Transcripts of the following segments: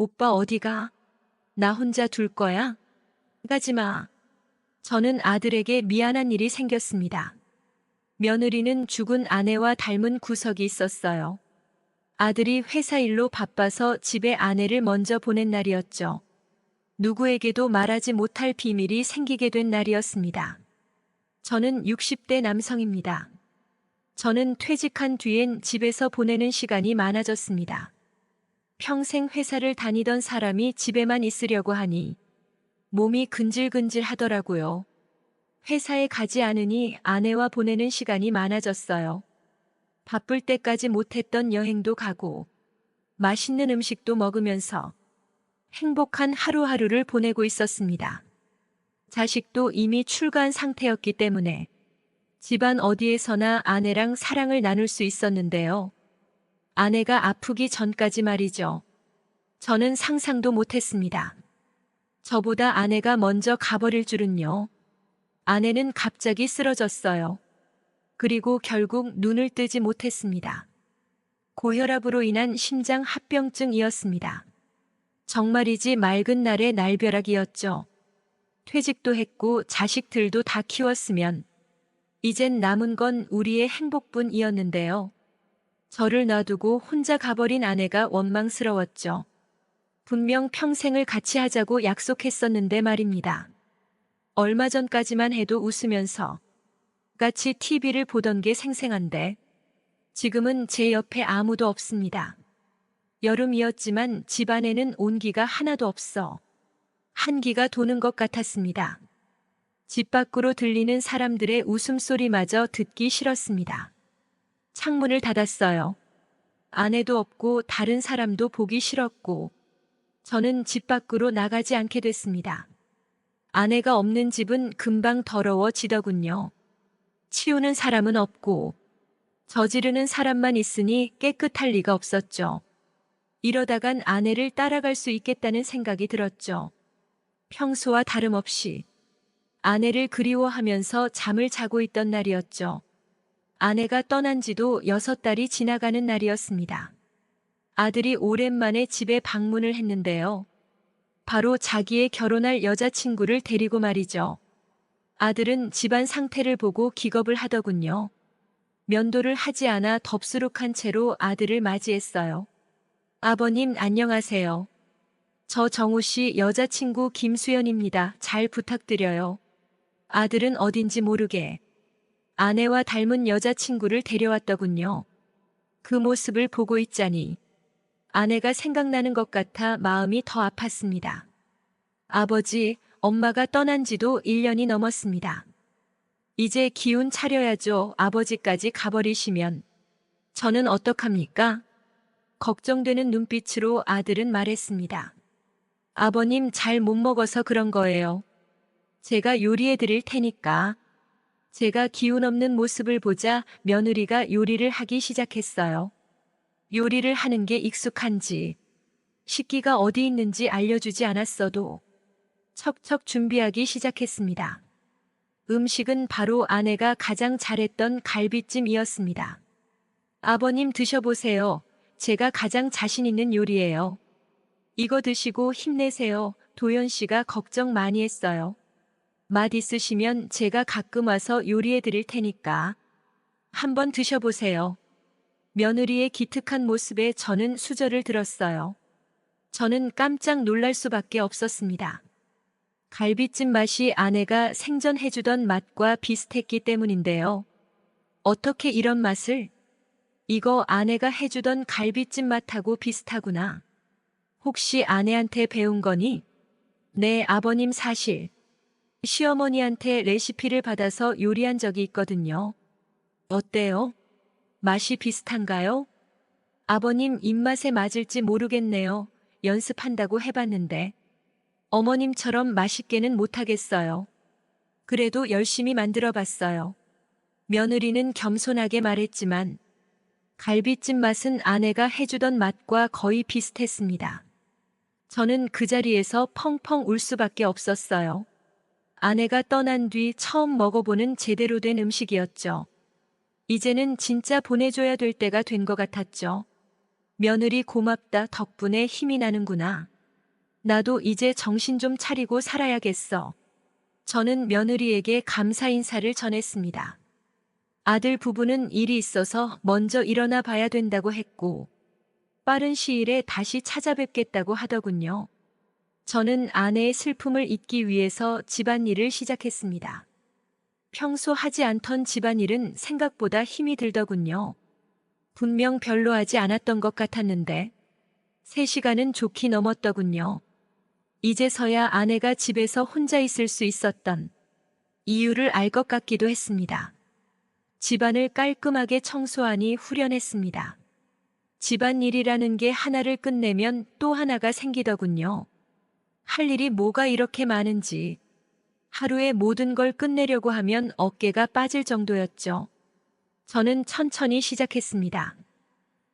오빠 어디가? 나 혼자 둘 거야? 가지 마. 저는 아들에게 미안한 일이 생겼습니다. 며느리는 죽은 아내와 닮은 구석이 있었어요. 아들이 회사 일로 바빠서 집에 아내를 먼저 보낸 날이었죠. 누구에게도 말하지 못할 비밀이 생기게 된 날이었습니다. 저는 60대 남성입니다. 저는 퇴직한 뒤엔 집에서 보내는 시간이 많아졌습니다. 평생 회사를 다니던 사람이 집에만 있으려고 하니 몸이 근질근질 하더라고요. 회사에 가지 않으니 아내와 보내는 시간이 많아졌어요. 바쁠 때까지 못했던 여행도 가고 맛있는 음식도 먹으면서 행복한 하루하루를 보내고 있었습니다. 자식도 이미 출가한 상태였기 때문에 집안 어디에서나 아내랑 사랑을 나눌 수 있었는데요. 아내가 아프기 전까지 말이죠. 저는 상상도 못했습니다. 저보다 아내가 먼저 가버릴 줄은요. 아내는 갑자기 쓰러졌어요. 그리고 결국 눈을 뜨지 못했습니다. 고혈압으로 인한 심장 합병증이었습니다. 정말이지 맑은 날의 날벼락이었죠. 퇴직도 했고 자식들도 다 키웠으면 이젠 남은 건 우리의 행복뿐이었는데요. 저를 놔두고 혼자 가버린 아내가 원망스러웠죠. 분명 평생을 같이 하자고 약속했었는데 말입니다. 얼마 전까지만 해도 웃으면서 같이 TV를 보던 게 생생한데 지금은 제 옆에 아무도 없습니다. 여름이었지만 집안에는 온기가 하나도 없어 한기가 도는 것 같았습니다. 집 밖으로 들리는 사람들의 웃음소리마저 듣기 싫었습니다. 창문을 닫았어요. 아내도 없고 다른 사람도 보기 싫었고 저는 집 밖으로 나가지 않게 됐습니다. 아내가 없는 집은 금방 더러워지더군요. 치우는 사람은 없고 저지르는 사람만 있으니 깨끗할 리가 없었죠. 이러다간 아내를 따라갈 수 있겠다는 생각이 들었죠. 평소와 다름없이 아내를 그리워하면서 잠을 자고 있던 날이었죠. 아내가 떠난 지도 6달이 지나가는 날이었습니다. 아들이 오랜만에 집에 방문을 했는데요. 바로 자기의 결혼할 여자친구를 데리고 말이죠. 아들은 집안 상태를 보고 기겁을 하더군요. 면도를 하지 않아 덥수룩한 채로 아들을 맞이했어요. 아버님 안녕하세요. 저 정우 씨 여자친구 김수연입니다. 잘 부탁드려요. 아들은 어딘지 모르게 아내와 닮은 여자친구를 데려왔더군요. 그 모습을 보고 있자니 아내가 생각나는 것 같아 마음이 더 아팠습니다. 아버지, 엄마가 떠난 지도 1년이 넘었습니다. 이제 기운 차려야죠. 아버지까지 가버리시면 저는 어떡합니까? 걱정되는 눈빛으로 아들은 말했습니다. 아버님 잘 못 먹어서 그런 거예요. 제가 요리해 드릴 테니까. 제가 기운 없는 모습을 보자 며느리가 요리를 하기 시작했어요. 요리를 하는 게 익숙한지 식기가 어디 있는지 알려주지 않았어도 척척 준비하기 시작했습니다. 음식은 바로 아내가 가장 잘했던 갈비찜이었습니다. 아버님 드셔보세요. 제가 가장 자신 있는 요리예요. 이거 드시고 힘내세요. 도연 씨가 걱정 많이 했어요. 맛 있으시면 제가 가끔 와서 요리해 드릴 테니까 한번 드셔보세요. 며느리의 기특한 모습에 저는 수저를 들었어요. 저는 깜짝 놀랄 수밖에 없었습니다. 갈비찜 맛이 아내가 생전해주던 맛과 비슷했기 때문인데요. 어떻게 이런 맛을? 이거 아내가 해주던 갈비찜 맛하고 비슷하구나. 혹시 아내한테 배운 거니? 네, 아버님 사실 시어머니한테 레시피를 받아서 요리한 적이 있거든요. 어때요? 맛이 비슷한가요? 아버님 입맛에 맞을지 모르겠네요. 연습한다고 해봤는데 어머님처럼 맛있게는 못하겠어요. 그래도 열심히 만들어봤어요. 며느리는 겸손하게 말했지만 갈비찜 맛은 아내가 해주던 맛과 거의 비슷했습니다. 저는 그 자리에서 펑펑 울 수밖에 없었어요. 아내가 떠난 뒤 처음 먹어보는 제대로 된 음식이었죠. 이제는 진짜 보내줘야 될 때가 된 것 같았죠. 며느리 고맙다 덕분에 힘이 나는구나. 나도 이제 정신 좀 차리고 살아야겠어. 저는 며느리에게 감사 인사를 전했습니다. 아들 부부는 일이 있어서 먼저 일어나 봐야 된다고 했고, 빠른 시일에 다시 찾아뵙겠다고 하더군요. 저는 아내의 슬픔을 잊기 위해서 집안일을 시작했습니다. 평소 하지 않던 집안일은 생각보다 힘이 들더군요. 분명 별로 하지 않았던 것 같았는데 3시간은 좋게 넘었더군요. 이제서야 아내가 집에서 혼자 있을 수 있었던 이유를 알 것 같기도 했습니다. 집안을 깔끔하게 청소하니 후련했습니다. 집안일이라는 게 하나를 끝내면 또 하나가 생기더군요. 할 일이 뭐가 이렇게 많은지 하루에 모든 걸 끝내려고 하면 어깨가 빠질 정도였죠. 저는 천천히 시작했습니다.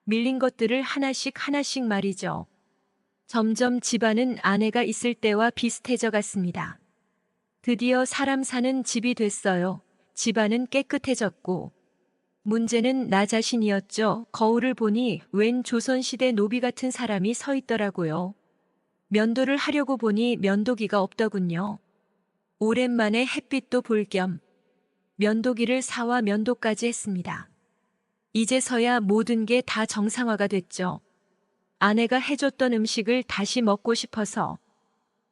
밀린 것들을 하나씩 하나씩 말이죠. 점점 집안은 아내가 있을 때와 비슷해져 갔습니다. 드디어 사람 사는 집이 됐어요. 집안은 깨끗해졌고, 문제는 나 자신이었죠. 거울을 보니 웬 조선시대 노비 같은 사람이 서 있더라고요. 면도를 하려고 보니 면도기가 없더군요. 오랜만에 햇빛도 볼 겸 면도기를 사와 면도까지 했습니다. 이제서야 모든 게 다 정상화가 됐죠. 아내가 해줬던 음식을 다시 먹고 싶어서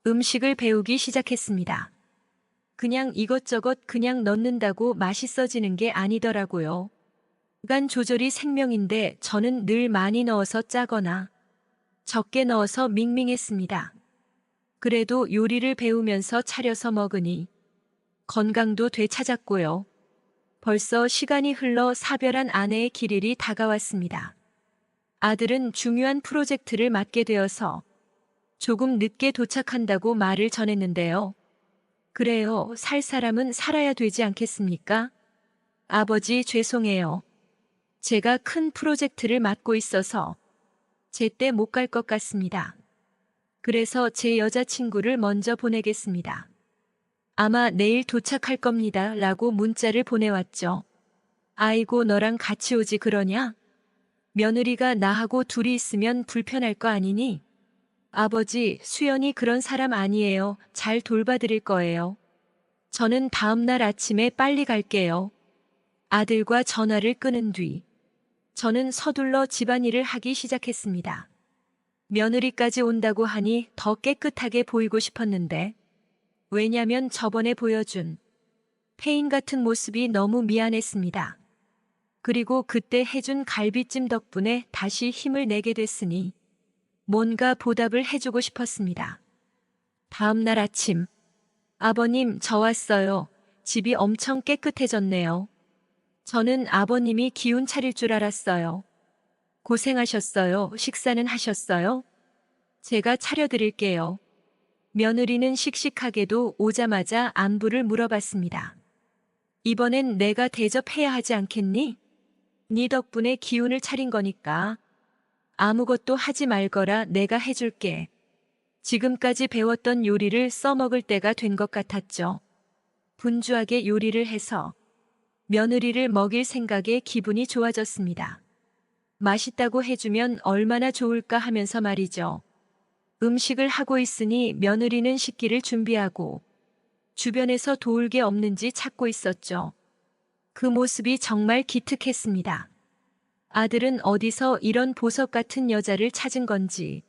음식을 배우기 시작했습니다. 그냥 이것저것 그냥 넣는다고 맛있어지는 게 아니더라고요. 간 조절이 생명인데 저는 늘 많이 넣어서 짜거나 적게 넣어서 밍밍했습니다. 그래도 요리를 배우면서 차려서 먹으니 건강도 되찾았고요. 벌써 시간이 흘러 사별한 아내의 길일이 다가왔습니다. 아들은 중요한 프로젝트를 맡게 되어서 조금 늦게 도착한다고 말을 전했는데요. 그래요, 살 사람은 살아야 되지 않겠습니까? 아버지 죄송해요. 제가 큰 프로젝트를 맡고 있어서 제때 못 갈 것 같습니다. 그래서 제 여자친구를 먼저 보내겠습니다. 아마 내일 도착할 겁니다. 라고 문자를 보내왔죠. 아이고 너랑 같이 오지 그러냐? 며느리가 나하고 둘이 있으면 불편할 거 아니니? 아버지, 수연이 그런 사람 아니에요. 잘 돌봐드릴 거예요. 저는 다음날 아침에 빨리 갈게요. 아들과 전화를 끊은 뒤 저는 서둘러 집안일을 하기 시작했습니다. 며느리까지 온다고 하니 더 깨끗하게 보이고 싶었는데 왜냐면 저번에 보여준 페인 같은 모습이 너무 미안했습니다. 그리고 그때 해준 갈비찜 덕분에 다시 힘을 내게 됐으니 뭔가 보답을 해주고 싶었습니다. 다음 날 아침, 아버님 저 왔어요. 집이 엄청 깨끗해졌네요. 저는 아버님이 기운 차릴 줄 알았어요. 고생하셨어요. 식사는 하셨어요? 제가 차려드릴게요. 며느리는 씩씩하게도 오자마자 안부를 물어봤습니다. 이번엔 내가 대접해야 하지 않겠니? 네 덕분에 기운을 차린 거니까. 아무것도 하지 말거라 내가 해줄게. 지금까지 배웠던 요리를 써먹을 때가 된 것 같았죠. 분주하게 요리를 해서 며느리를 먹일 생각에 기분이 좋아졌습니다. 맛있다고 해주면 얼마나 좋을까 하면서 말이죠. 음식을 하고 있으니 며느리는 식기를 준비하고 주변에서 도울 게 없는지 찾고 있었죠. 그 모습이 정말 기특했습니다. 아들은 어디서 이런 보석 같은 여자를 찾은 건지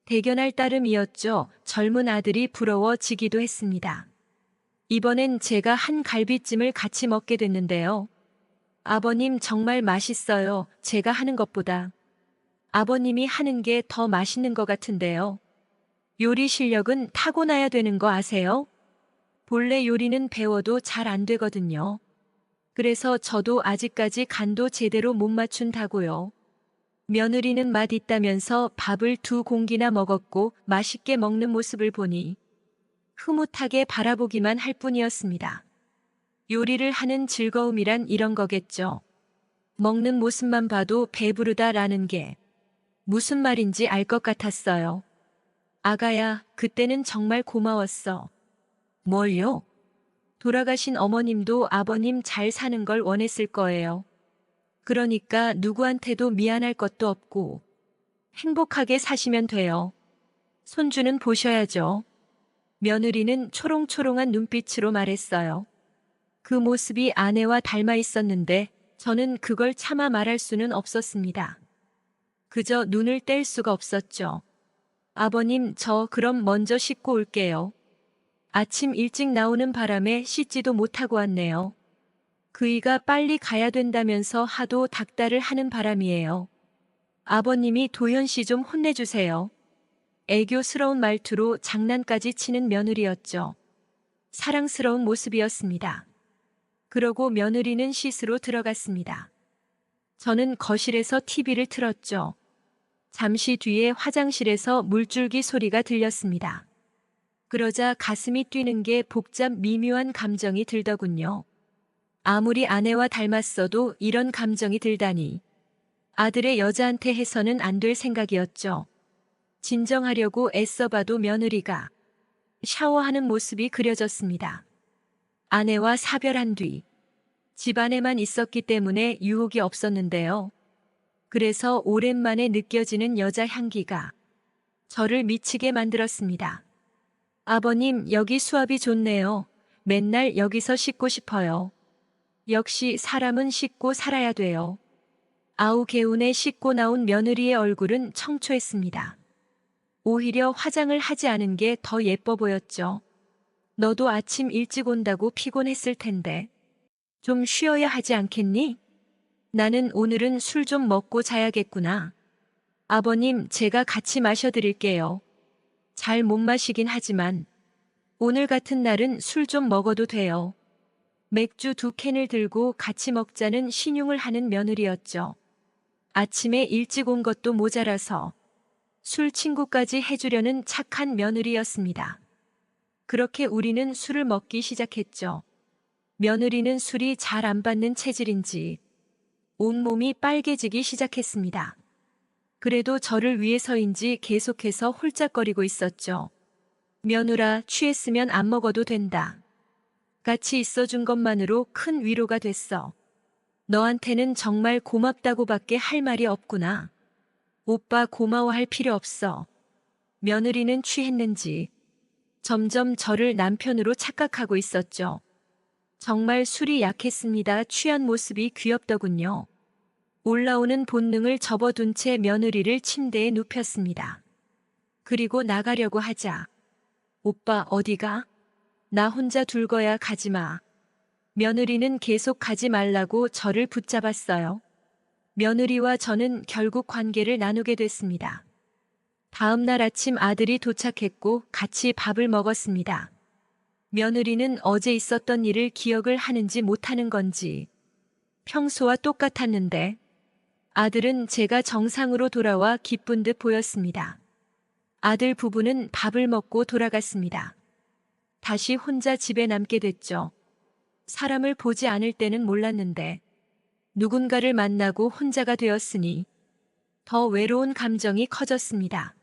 대견할 따름이었죠. 젊은 아들이 부러워지기도 했습니다. 이번엔 제가 한 갈비찜을 같이 먹게 됐는데요. 아버님 정말 맛있어요. 제가 하는 것보다. 아버님이 하는 게 더 맛있는 것 같은데요. 요리 실력은 타고나야 되는 거 아세요? 본래 요리는 배워도 잘 안 되거든요. 그래서 저도 아직까지 간도 제대로 못 맞춘다고요. 며느리는 맛 있다면서 밥을 2공기나 먹었고 맛있게 먹는 모습을 보니 흐뭇하게 바라보기만 할 뿐이었습니다. 요리를 하는 즐거움이란 이런 거겠죠. 먹는 모습만 봐도 배부르다라는 게 무슨 말인지 알 것 같았어요. 아가야, 그때는 정말 고마웠어. 뭘요? 돌아가신 어머님도 아버님 잘 사는 걸 원했을 거예요. 그러니까 누구한테도 미안할 것도 없고 행복하게 사시면 돼요. 손주는 보셔야죠. 며느리는 초롱초롱한 눈빛으로 말했어요. 그 모습이 아내와 닮아 있었는데 저는 그걸 차마 말할 수는 없었습니다. 그저 눈을 뗄 수가 없었죠. 아버님, 저 그럼 먼저 씻고 올게요. 아침 일찍 나오는 바람에 씻지도 못하고 왔네요. 그이가 빨리 가야 된다면서 하도 닥달을 하는 바람이에요. 아버님이 도현 씨 좀 혼내주세요. 애교스러운 말투로 장난까지 치는 며느리였죠. 사랑스러운 모습이었습니다. 그러고 며느리는 씻으러 들어갔습니다. 저는 거실에서 TV를 틀었죠. 잠시 뒤에 화장실에서 물줄기 소리가 들렸습니다. 그러자 가슴이 뛰는 게 복잡 미묘한 감정이 들더군요. 아무리 아내와 닮았어도 이런 감정이 들다니. 아들의 여자한테 해서는 안 될 생각이었죠. 진정하려고 애써봐도 며느리가 샤워하는 모습이 그려졌습니다. 아내와 사별한 뒤 집안에만 있었기 때문에 유혹이 없었는데요. 그래서 오랜만에 느껴지는 여자 향기가 저를 미치게 만들었습니다. 아버님, 여기 수압이 좋네요. 맨날 여기서 씻고 싶어요. 역시 사람은 씻고 살아야 돼요. 아우 개운에 씻고 나온 며느리의 얼굴은 청초했습니다. 오히려 화장을 하지 않은 게 더 예뻐 보였죠. 너도 아침 일찍 온다고 피곤했을 텐데. 좀 쉬어야 하지 않겠니? 나는 오늘은 술 좀 먹고 자야겠구나. 아버님, 제가 같이 마셔드릴게요. 잘 못 마시긴 하지만 오늘 같은 날은 술 좀 먹어도 돼요. 맥주 2캔을 들고 같이 먹자는 신용을 하는 며느리였죠. 아침에 일찍 온 것도 모자라서 술 친구까지 해주려는 착한 며느리였습니다. 그렇게 우리는 술을 먹기 시작했죠. 며느리는 술이 잘 안 받는 체질인지 온몸이 빨개지기 시작했습니다. 그래도 저를 위해서인지 계속해서 홀짝거리고 있었죠. 며느라, 취했으면 안 먹어도 된다. 같이 있어준 것만으로 큰 위로가 됐어. 너한테는 정말 고맙다고밖에 할 말이 없구나. 오빠 고마워할 필요 없어. 며느리는 취했는지 점점 저를 남편으로 착각하고 있었죠. 정말 술이 약했습니다. 취한 모습이 귀엽더군요. 올라오는 본능을 접어둔 채 며느리를 침대에 눕혔습니다. 그리고 나가려고 하자. 오빠 어디가? 나 혼자 둘 거야. 가지마. 며느리는 계속 가지 말라고 저를 붙잡았어요. 며느리와 저는 결국 관계를 나누게 됐습니다. 다음 날 아침 아들이 도착했고 같이 밥을 먹었습니다. 며느리는 어제 있었던 일을 기억을 하는지 못하는 건지 평소와 똑같았는데 아들은 제가 정상으로 돌아와 기쁜 듯 보였습니다. 아들 부부는 밥을 먹고 돌아갔습니다. 다시 혼자 집에 남게 됐죠. 사람을 보지 않을 때는 몰랐는데 누군가를 만나고 혼자가 되었으니 더 외로운 감정이 커졌습니다.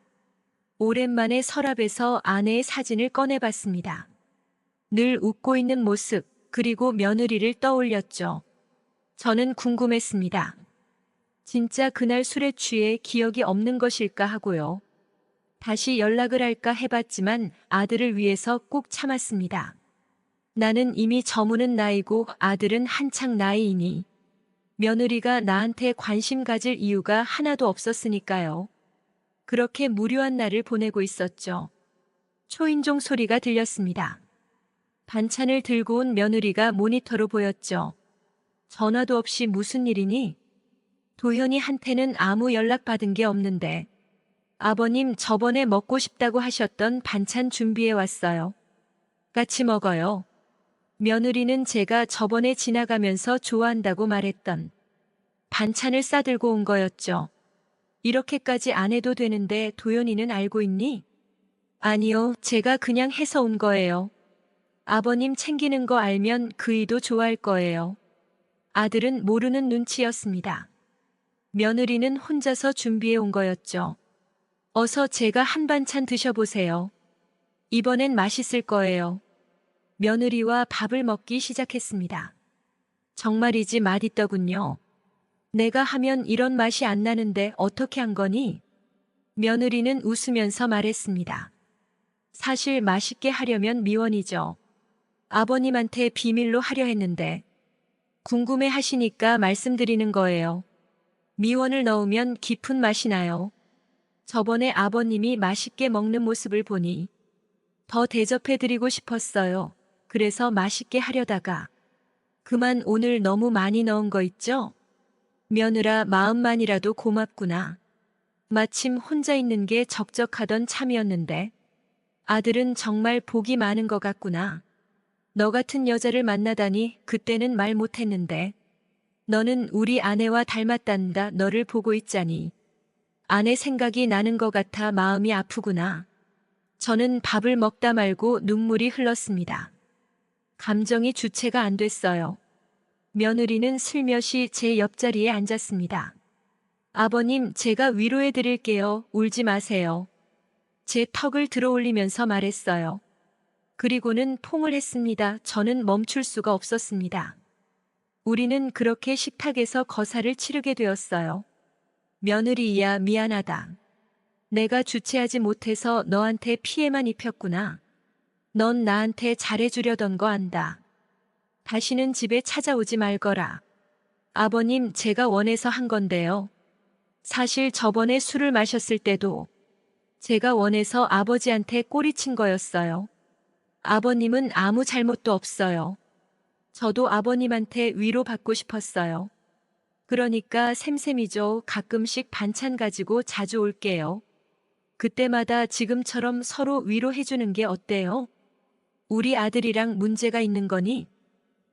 오랜만에 서랍에서 아내의 사진을 꺼내봤습니다. 늘 웃고 있는 모습, 그리고 며느리를 떠올렸죠. 저는 궁금했습니다. 진짜 그날 술에 취해 기억이 없는 것일까 하고요. 다시 연락을 할까 해봤지만 아들을 위해서 꾹 참았습니다. 나는 이미 저무는 나이고 아들은 한창 나이이니 며느리가 나한테 관심 가질 이유가 하나도 없었으니까요. 그렇게 무료한 날을 보내고 있었죠. 초인종 소리가 들렸습니다. 반찬을 들고 온 며느리가 모니터로 보였죠. 전화도 없이 무슨 일이니? 도현이한테는 아무 연락 받은 게 없는데. 아버님, 저번에 먹고 싶다고 하셨던 반찬 준비해 왔어요. 같이 먹어요. 며느리는 제가 저번에 지나가면서 좋아한다고 말했던 반찬을 싸들고 온 거였죠. 이렇게까지 안 해도 되는데 도연이는 알고 있니? 아니요, 제가 그냥 해서 온 거예요. 아버님 챙기는 거 알면 그이도 좋아할 거예요. 아들은 모르는 눈치였습니다. 며느리는 혼자서 준비해 온 거였죠. 어서 제가 한 반찬 드셔보세요. 이번엔 맛있을 거예요. 며느리와 밥을 먹기 시작했습니다. 정말이지 맛있더군요. 내가 하면 이런 맛이 안 나는데 어떻게 한 거니? 며느리는 웃으면서 말했습니다. 사실 맛있게 하려면 미원이죠. 아버님한테 비밀로 하려 했는데 궁금해 하시니까 말씀드리는 거예요. 미원을 넣으면 깊은 맛이 나요. 저번에 아버님이 맛있게 먹는 모습을 보니 더 대접해드리고 싶었어요. 그래서 맛있게 하려다가 그만 오늘 너무 많이 넣은 거 있죠? 며느라 마음만이라도 고맙구나. 마침 혼자 있는 게 적적하던 참이었는데 아들은 정말 복이 많은 것 같구나. 너 같은 여자를 만나다니 그때는 말 못했는데 너는 우리 아내와 닮았단다. 너를 보고 있자니 아내 생각이 나는 것 같아 마음이 아프구나. 저는 밥을 먹다 말고 눈물이 흘렀습니다. 감정이 주체가 안 됐어요. 며느리는 슬며시 제 옆자리에 앉았습니다. 아버님, 제가 위로해 드릴게요. 울지 마세요. 제 턱을 들어올리면서 말했어요. 그리고는 포옹을 했습니다. 저는 멈출 수가 없었습니다. 우리는 그렇게 식탁에서 거사를 치르게 되었어요. 며느리야, 미안하다. 내가 주체하지 못해서 너한테 피해만 입혔구나. 넌 나한테 잘해주려던 거 안다. 다시는 집에 찾아오지 말거라. 아버님, 제가 원해서 한 건데요. 사실 저번에 술을 마셨을 때도 제가 원해서 아버지한테 꼬리친 거였어요. 아버님은 아무 잘못도 없어요. 저도 아버님한테 위로받고 싶었어요. 그러니까 샘샘이죠. 가끔씩 반찬 가지고 자주 올게요. 그때마다 지금처럼 서로 위로해주는 게 어때요? 우리 아들이랑 문제가 있는 거니?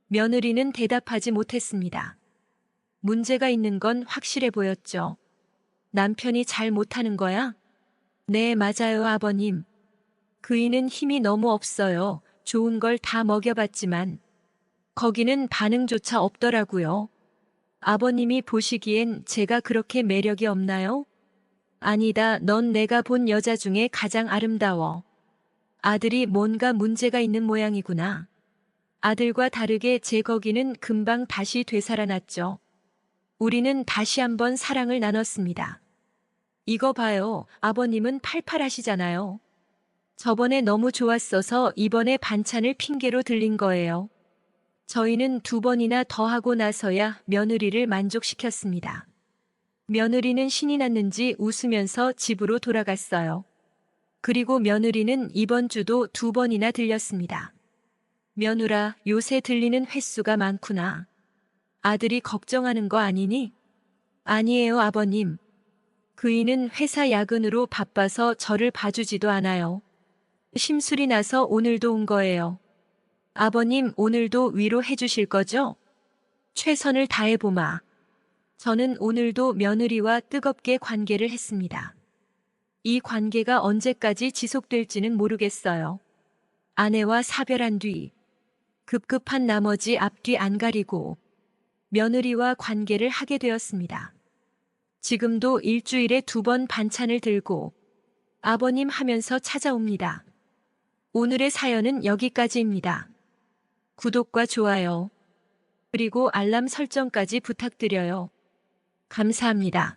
며느리는 대답하지 못했습니다. 문제가 있는 건 확실해 보였죠. 남편이 잘 못하는 거야? 네, 맞아요, 아버님. 그이는 힘이 너무 없어요. 좋은 걸 다 먹여봤지만 거기는 반응조차 없더라고요. 아버님이 보시기엔 제가 그렇게 매력이 없나요? 아니다, 넌 내가 본 여자 중에 가장 아름다워. 아들이 뭔가 문제가 있는 모양이구나. 아들과 다르게 제 거기는 금방 다시 되살아났죠. 우리는 다시 한번 사랑을 나눴습니다. 이거 봐요. 아버님은 팔팔하시잖아요. 저번에 너무 좋았어서 이번에 반찬을 핑계로 들린 거예요. 저희는 2번이나 더 하고 나서야 며느리를 만족시켰습니다. 며느리는 신이 났는지 웃으면서 집으로 돌아갔어요. 그리고 며느리는 이번 주도 2번이나 들렸습니다. 며느라, 요새 들리는 횟수가 많구나. 아들이 걱정하는 거 아니니? 아니에요, 아버님. 그이는 회사 야근으로 바빠서 저를 봐주지도 않아요. 심술이 나서 오늘도 온 거예요. 아버님, 오늘도 위로해 주실 거죠? 최선을 다해보마. 저는 오늘도 며느리와 뜨겁게 관계를 했습니다. 이 관계가 언제까지 지속될지는 모르겠어요. 아내와 사별한 뒤 급급한 나머지 앞뒤 안 가리고 며느리와 관계를 하게 되었습니다. 지금도 일주일에 2번 반찬을 들고 아버님 하면서 찾아옵니다. 오늘의 사연은 여기까지입니다. 구독과 좋아요, 그리고 알람 설정까지 부탁드려요. 감사합니다.